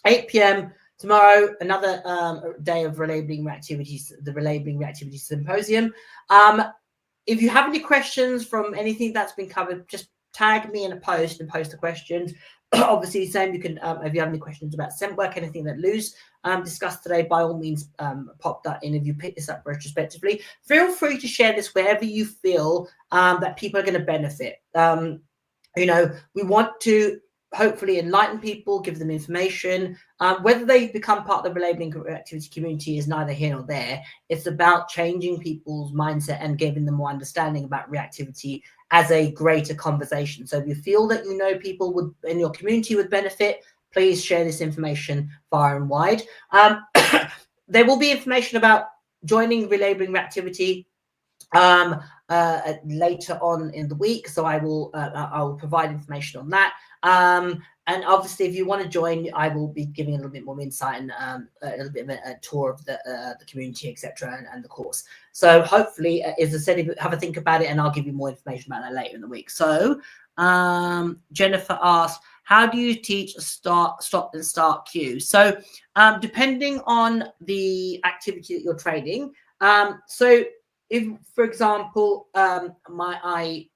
8 p.m. tomorrow, another day of Relabelling Reactivities, the Relabelling Reactivity Symposium. If you have any questions from anything that's been covered, just tag me in a post and post the questions. Obviously, same, you can, if you have any questions about scent work, anything that Lou's discussed today, by all means, pop that in. If you pick this up retrospectively, feel free to share this wherever you feel that people are going to benefit. We want to hopefully enlighten people, give them information. Whether they become part of the Relabelling Reactivity community is neither here nor there. It's about changing people's mindset and giving them more understanding about reactivity as a greater conversation. So if you feel that people in your community would benefit, please share this information far and wide. There will be information about joining Relabelling Reactivity later on in the week, so I will provide information on that. And obviously, if you want to join, I will be giving a little bit more insight and a little bit of a tour of the community, etc., and the course. So hopefully, as I said, have a think about it, and I'll give you more information about that later in the week. So Jennifer asked, how do you teach a stop and start cue? So depending on the activity that you're training, so if, for example, I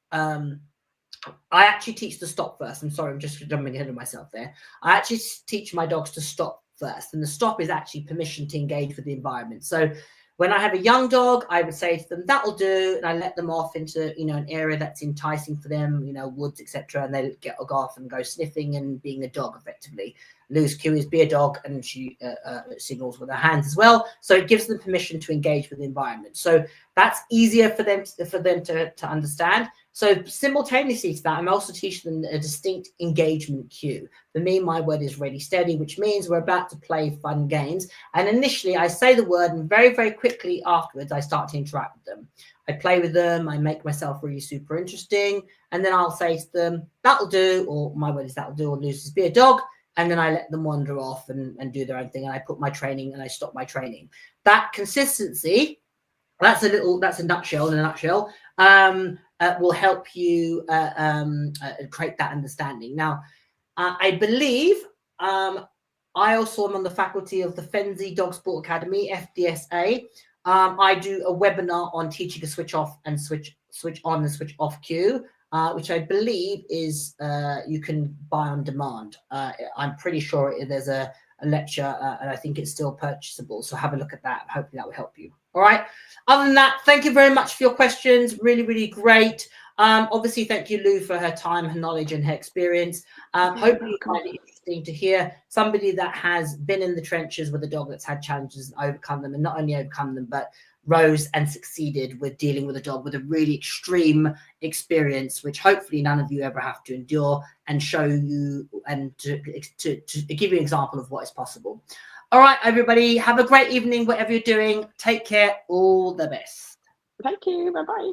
actually teach to stop first. I'm sorry, I'm just jumping ahead of myself there. I actually teach my dogs to stop first, and the stop is actually permission to engage with the environment. So when I have a young dog, I would say to them, that'll do, and I let them off into an area that's enticing for them, woods, etc., and they go off and go sniffing and being a dog effectively. Lou's cue is be a dog, and she signals with her hands as well. So it gives them permission to engage with the environment. So that's easier for them to understand. So simultaneously to that, I'm also teaching them a distinct engagement cue. For me, my word is ready, steady, which means we're about to play fun games. And initially, I say the word, and very, very quickly afterwards, I start to interact with them. I play with them. I make myself really super interesting. And then I'll say to them, that'll do, or my word is that'll do, or Lucy's be a dog. And then I let them wander off and do their own thing. And I put my training and I stop my training. That consistency, that's a nutshell in a nutshell, will help you create that understanding. Now, I believe I also am on the faculty of the Fenzi Dog Sport Academy, FDSA. I do a webinar on teaching a switch off and switch on and switch off cue. which I believe is you can buy on demand. I'm pretty sure there's a lecture, and I think it's still purchasable. So have a look at that. Hopefully that will help you. All right. Other than that, thank you very much for your questions. Really, really great. Obviously, thank you, Lou, for her time, her knowledge, and her experience. Hopefully, you find it interesting to hear somebody that has been in the trenches with a dog that's had challenges and overcome them, and not only overcome them, but rose and succeeded with dealing with a dog with a really extreme experience, which hopefully none of you ever have to endure, and show you and to give you an example of what is possible. All right, everybody, have a great evening, whatever you're doing. Take care. All the best. Thank you. Bye-bye.